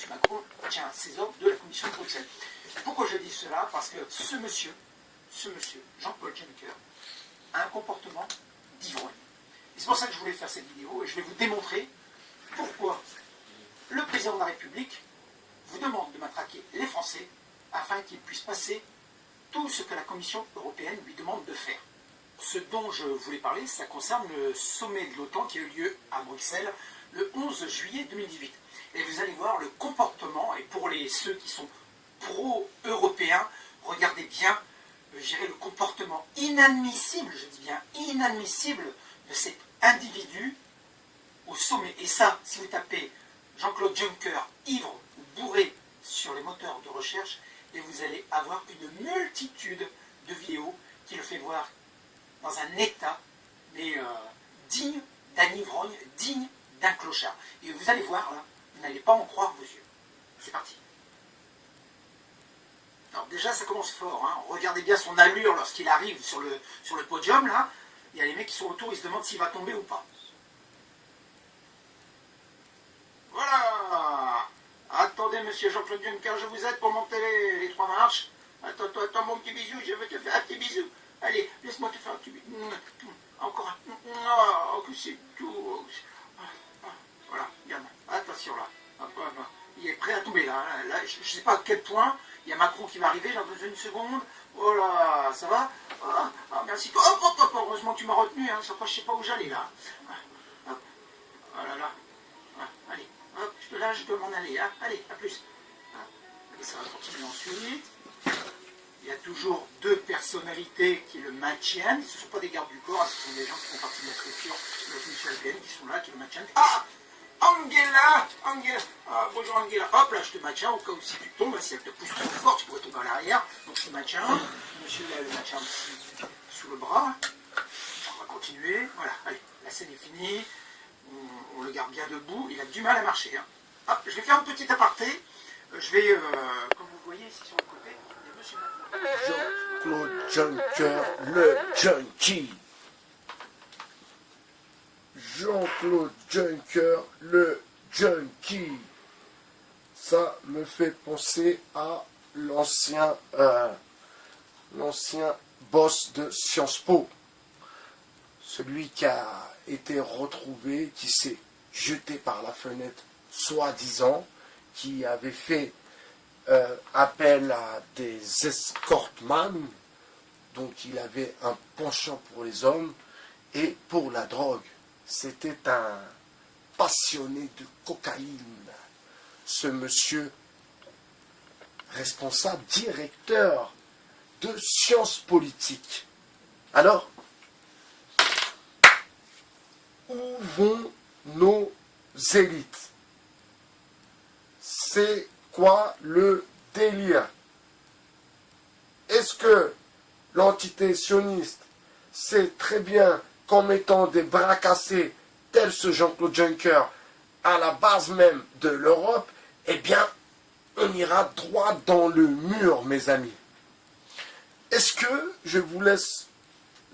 Macron tient ses ordres de la Commission de Bruxelles. Pourquoi je dis cela? Parce que ce monsieur, Jean-Claude Juncker, a un comportement d'ivrogne. C'est pour ça que je voulais faire cette vidéo et je vais vous démontrer pourquoi le président de la République vous demande de matraquer les Français afin qu'ils puissent passer tout ce que la Commission européenne lui demande de faire. Ce dont je voulais parler, ça concerne le sommet de l'OTAN qui a eu lieu à Bruxelles le 11 juillet 2018. Et vous allez voir le comportement, et pour ceux qui sont pro-européens, regardez bien, le comportement inadmissible, je dis bien inadmissible, de cet individu au sommet. Et ça, si vous tapez Jean-Claude Juncker, ivre ou bourré sur les moteurs de recherche, et vous allez avoir une multitude de vidéos qui le fait voir dans un état mais digne d'un ivrogne, digne d'un clochard. Et vous allez voir, là, vous n'allez pas en croire vos yeux. C'est parti. Alors déjà, ça commence fort. Hein. Regardez bien son allure lorsqu'il arrive sur le podium, là. Il y a les mecs qui sont autour, ils se demandent s'il va tomber ou pas. Voilà. Attendez, monsieur Jean-Claude Juncker, je vous aide pour monter les 3 marches. Attends, mon petit bisou, je veux te faire un petit bisou. Allez, laisse-moi te faire un petit bisou. Encore un. Oh, que c'est tout. Voilà, regarde. Attention, là. Il est prêt à tomber, là. Là je ne sais pas à quel point. Il y a Macron qui va arriver, là, dans une seconde. Oh là, ça va? Ah, merci. Heureusement que tu m'as retenu, hein. Je ne sais pas où j'allais, là. Oh là là. Allez, hop, je te lâche, je dois m'en aller, hein. Allez, à plus. Et ça va continuer ensuite. Il y a toujours 2 personnalités qui le maintiennent. Ce ne sont pas des gardes du corps, ce sont des gens qui font partie de la structure de la Commission européenne qui sont là, qui le maintiennent. Ah, Angela. Bonjour Angela. Hop, là, je te maintiens au cas où si tu tombes, si elle te pousse trop fort, tu pourrais tomber à l'arrière. Donc je te maintiens. Monsieur là, le maintient aussi sous le bras. On va continuer. Voilà, allez, la scène est finie. On le garde bien debout. Il a du mal à marcher. Hein. Hop, je vais faire un petit aparté. Je vais, comme vous voyez ici sur le côté, il y a monsieur Jean-Claude Juncker, le junkie. Jean-Claude Juncker, le junkie. Ça me fait penser à l'ancien boss de Sciences Po. Celui qui a été retrouvé, qui s'est jeté par la fenêtre, soi-disant, qui avait fait appel à des escortman, donc il avait un penchant pour les hommes et pour la drogue. C'était un passionné de cocaïne. Ce monsieur responsable, directeur de sciences politiques. Alors, où vont nos élites? C'est quoi le délire? Est-ce que l'entité sioniste sait très bien qu'en mettant des bras cassés, tel ce Jean-Claude Juncker, à la base même de l'Europe, eh bien, on ira droit dans le mur, mes amis. Est-ce que je vous laisse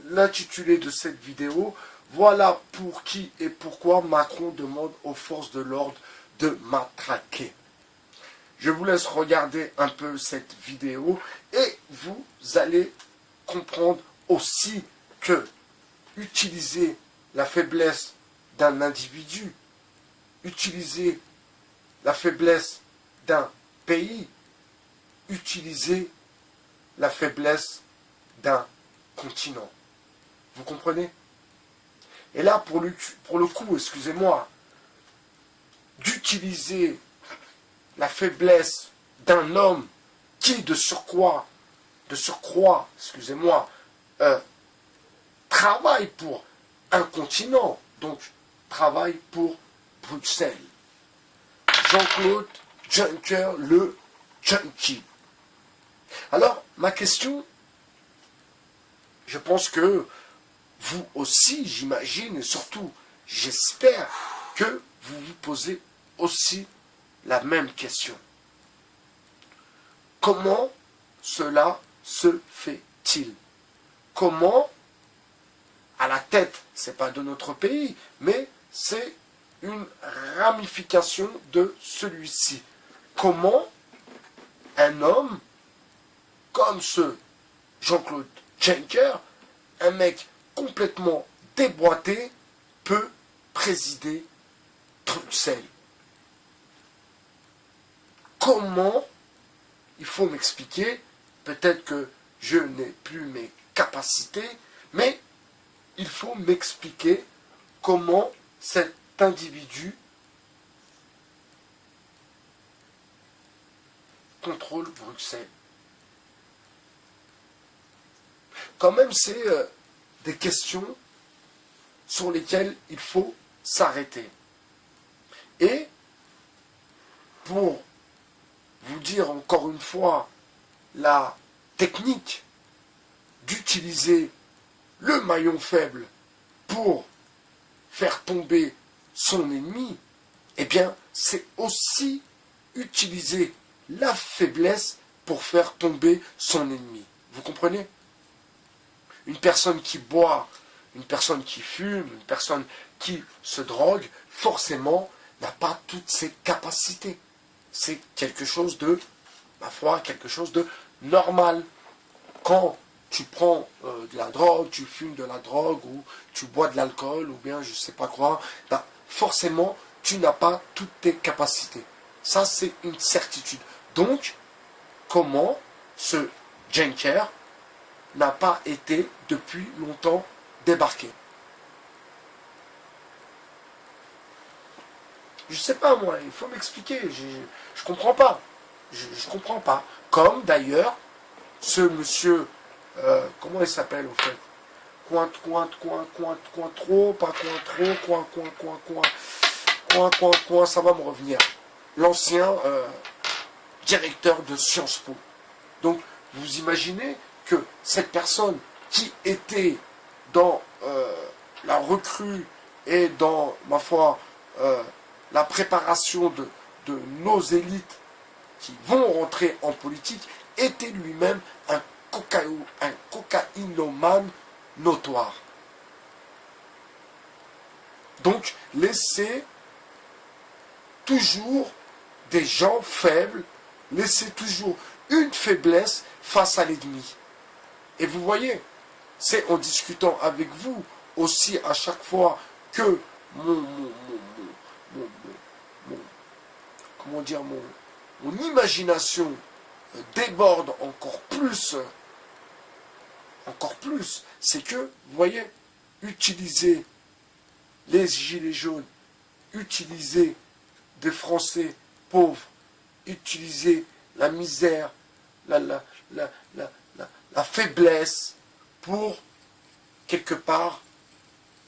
l'intitulé de cette vidéo? Voilà pour qui et pourquoi Macron demande aux forces de l'ordre de matraquer. Je vous laisse regarder un peu cette vidéo et vous allez comprendre aussi que utiliser la faiblesse d'un individu, utiliser la faiblesse d'un pays, utiliser la faiblesse d'un continent. Vous comprenez? Et là, pour le coup, excusez-moi, d'utiliser la faiblesse d'un homme qui, de surcroît, excusez-moi, travaille pour un continent, donc travaille pour Bruxelles. Jean-Claude Juncker, le junkie. Alors, ma question, je pense que vous aussi, j'imagine, et surtout, j'espère que vous vous posez aussi la même question. Comment cela se fait-il? Comment, à la tête, c'est pas de notre pays, mais c'est une ramification de celui-ci. comment un homme comme ce Jean-Claude Juncker, un mec complètement déboîté, peut présider Bruxelles. Comment? Il faut m'expliquer. Peut-être que je n'ai plus mes capacités, mais il faut m'expliquer comment cet individu contrôle Bruxelles. Quand même, c'est des questions sur lesquelles il faut s'arrêter. Et pour vous dire encore une fois la technique d'utiliser le maillon faible pour faire tomber son ennemi, eh bien, c'est aussi utiliser la faiblesse pour faire tomber son ennemi. Vous comprenez? Une personne qui boit, une personne qui fume, une personne qui se drogue, forcément, n'a pas toutes ses capacités. C'est quelque chose de, ma foi, quelque chose de normal. Quand tu prends de la drogue, tu fumes de la drogue, ou tu bois de l'alcool, ou bien je ne sais pas quoi, ben, forcément, tu n'as pas toutes tes capacités. Ça, c'est une certitude. Donc, comment ce Juncker n'a pas été depuis longtemps débarqué? Je sais pas moi, il faut m'expliquer, je comprends pas. Je comprends pas. Comme d'ailleurs, ce monsieur, comment il s'appelle au fait? Ça va me revenir. L'ancien directeur de Sciences Po. Donc, vous imaginez que cette personne qui était dans la recrue et dans, ma foi, la préparation de nos élites qui vont rentrer en politique, était lui-même un cocaïnomane notoire. Donc, laissez toujours des gens faibles, laissez toujours une faiblesse face à l'ennemi. Et vous voyez, c'est en discutant avec vous aussi à chaque fois que mon imagination déborde encore plus, c'est que, vous voyez, utiliser les gilets jaunes, utiliser des Français pauvres, utiliser la misère, la faiblesse pour, quelque part,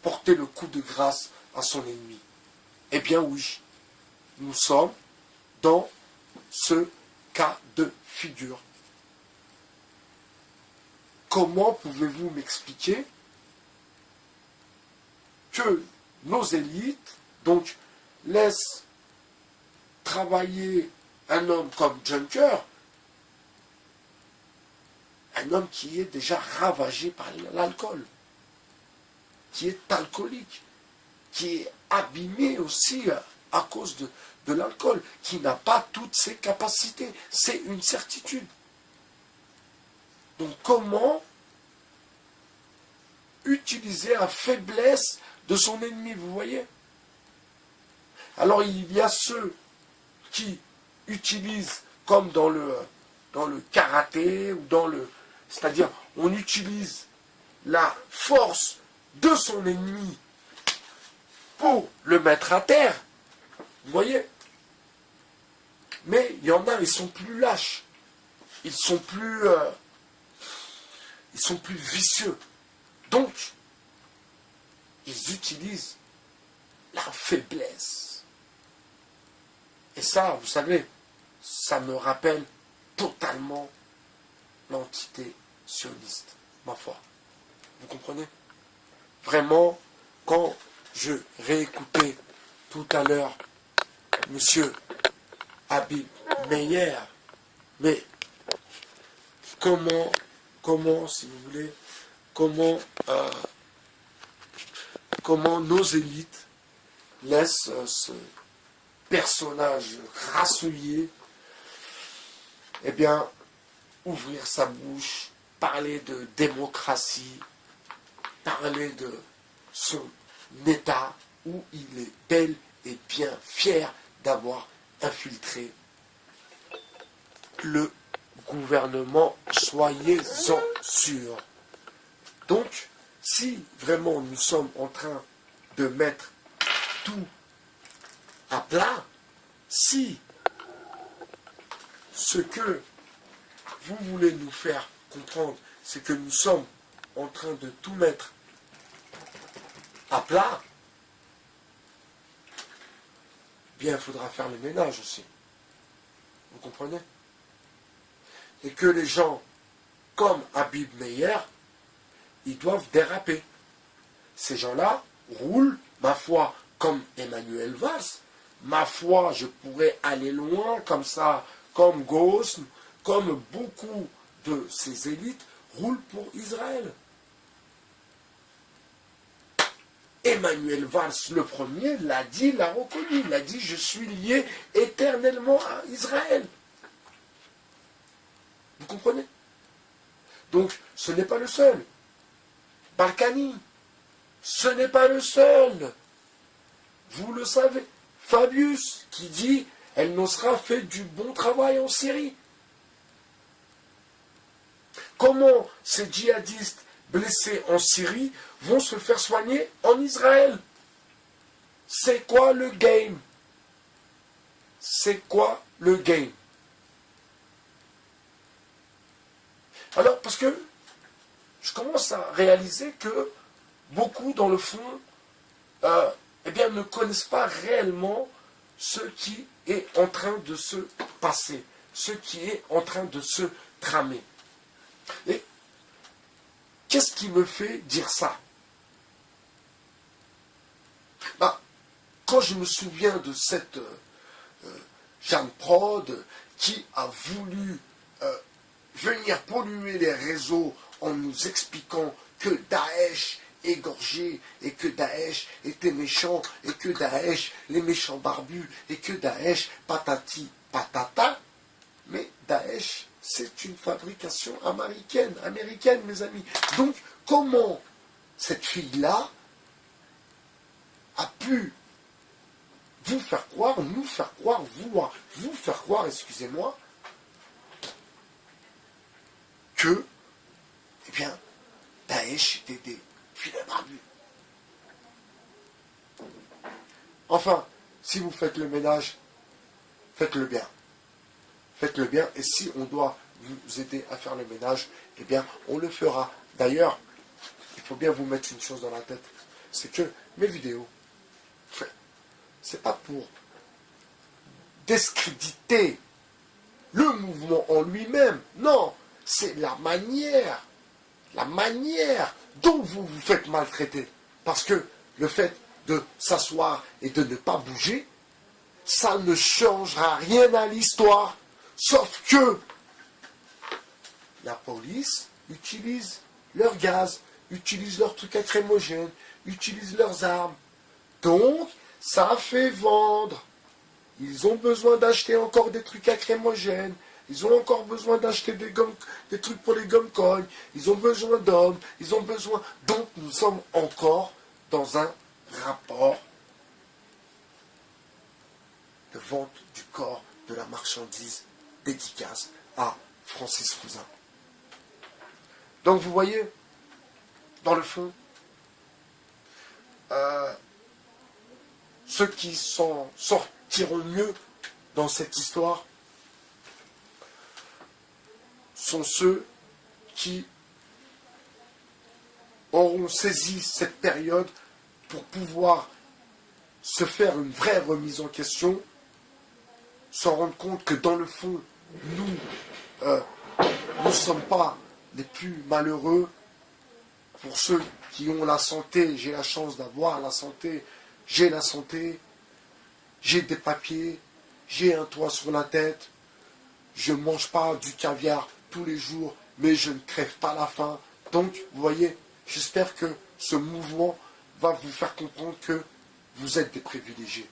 porter le coup de grâce à son ennemi. Eh bien oui, nous sommes dans ce cas de figure. Comment pouvez-vous m'expliquer que nos élites, donc, laissent travailler un homme comme Juncker, un homme qui est déjà ravagé par l'alcool, qui est alcoolique, qui est abîmé aussi à cause de l'alcool, qui n'a pas toutes ses capacités. C'est une certitude. Donc comment utiliser la faiblesse de son ennemi, vous voyez? Alors il y a ceux qui utilisent, comme dans le karaté, ou c'est-à-dire on utilise la force de son ennemi pour le mettre à terre, vous voyez? Mais il y en a, ils sont plus lâches, ils sont plus vicieux. Donc, ils utilisent la faiblesse. Et ça, vous savez, ça me rappelle totalement l'entité sioniste, ma foi. Vous comprenez? Vraiment, quand je réécoutais tout à l'heure Monsieur Habib Meyer, mais comment, si vous voulez, comment nos élites laissent ce personnage grassouillé eh bien, ouvrir sa bouche, parler de démocratie, parler de son État où il est bel et bien fier d'avoir infiltré le gouvernement, soyez-en sûrs. Donc, si vraiment nous sommes en train de mettre tout à plat, si ce que vous voulez nous faire comprendre, c'est que nous sommes en train de tout mettre à plat, eh bien, il faudra faire le ménage aussi. Vous comprenez? Et que les gens, comme Habib Meyer, ils doivent déraper. Ces gens-là roulent, ma foi, comme Emmanuel Valls. Ma foi, je pourrais aller loin comme ça, comme Gauss, comme beaucoup de ces élites roulent pour Israël. Emmanuel Valls, le premier, l'a dit, l'a reconnu. Il a dit, je suis lié éternellement à Israël. Vous comprenez? Donc, ce n'est pas le seul. Balkany, ce n'est pas le seul. Vous le savez. Fabius, qui dit, elle nous sera fait du bon travail en Syrie. Comment ces djihadistes blessés en Syrie vont se faire soigner en Israël? C'est quoi le game? C'est quoi le game? Alors, parce que je commence à réaliser que beaucoup, dans le fond, eh bien, ne connaissent pas réellement ce qui est en train de se passer, ce qui est en train de se tramer. Et qu'est-ce qui me fait dire ça? Quand je me souviens de cette Jeanne Prod qui a voulu venir polluer les réseaux en nous expliquant que Daesh égorgé et que Daesh était méchant et que Daesh, les méchants barbus et que Daesh patati patata, mais Daesh c'est une fabrication américaine mes amis. Donc comment cette fille-là a pu vous faire croire, nous faire croire, vouloir vous faire croire, excusez-moi, que, eh bien, Daesh était des filets barbus. Enfin, si vous faites le ménage, faites-le bien. Faites-le bien, et si on doit vous aider à faire le ménage, eh bien, on le fera. D'ailleurs, il faut bien vous mettre une chose dans la tête, c'est que mes vidéos, c'est pas pour discréditer le mouvement en lui-même, non, c'est la manière dont vous vous faites maltraiter. Parce que le fait de s'asseoir et de ne pas bouger, ça ne changera rien à l'histoire. Sauf que la police utilise leur gaz, utilise leurs trucs lacrymogènes, utilise leurs armes. Donc, ça fait vendre. Ils ont besoin d'acheter encore des trucs lacrymogènes. Ils ont encore besoin d'acheter des trucs pour les gomme-cognes. Ils ont besoin d'hommes. Ils ont besoin... Donc, nous sommes encore dans un rapport de vente du corps de la marchandise dédicace à Francis Cousin. Donc, vous voyez, dans le fond, ceux qui s'en sortiront mieux dans cette histoire sont ceux qui auront saisi cette période pour pouvoir se faire une vraie remise en question, se rendre compte que dans le fond, nous ne sommes pas les plus malheureux. Pour ceux qui ont la santé, j'ai la chance d'avoir la santé, j'ai la santé, j'ai des papiers, j'ai un toit sur la tête, je ne mange pas du caviar tous les jours, mais je ne crève pas la faim. Donc, vous voyez, j'espère que ce mouvement va vous faire comprendre que vous êtes des privilégiés.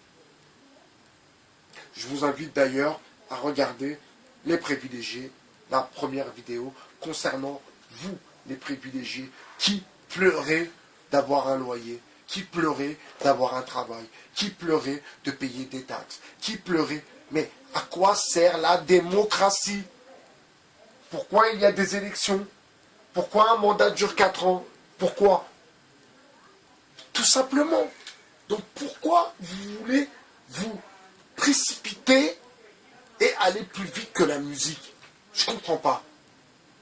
Je vous invite d'ailleurs à regarder les privilégiés, la première vidéo concernant vous, les privilégiés, qui pleurez d'avoir un loyer, qui pleurez d'avoir un travail, qui pleurez de payer des taxes, qui pleurez. Mais à quoi sert la démocratie? Pourquoi il y a des élections? Pourquoi un mandat dure 4 ans? Pourquoi? Tout simplement. Donc pourquoi vous voulez vous précipiter et aller plus vite que la musique? Je comprends pas.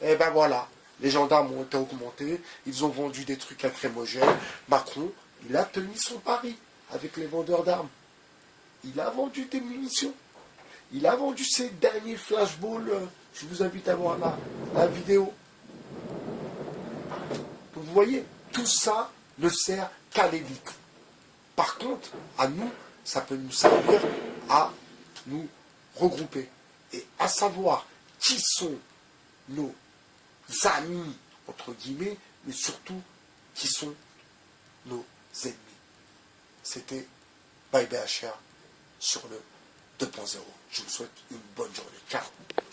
Eh ben voilà, les gendarmes ont été augmentés, ils ont vendu des trucs lacrymogènes. Macron, il a tenu son pari avec les vendeurs d'armes. Il a vendu des munitions. Il a vendu ses derniers flashballs. Je vous invite à voir la vidéo. Vous voyez, tout ça ne sert qu'à l'élite. Par contre, à nous, ça peut nous servir à nous regrouper et à savoir qui sont nos amis, entre guillemets, mais surtout qui sont nos ennemis. C'était Bye BHR sur le 2.0. Je vous souhaite une bonne journée. Ciao.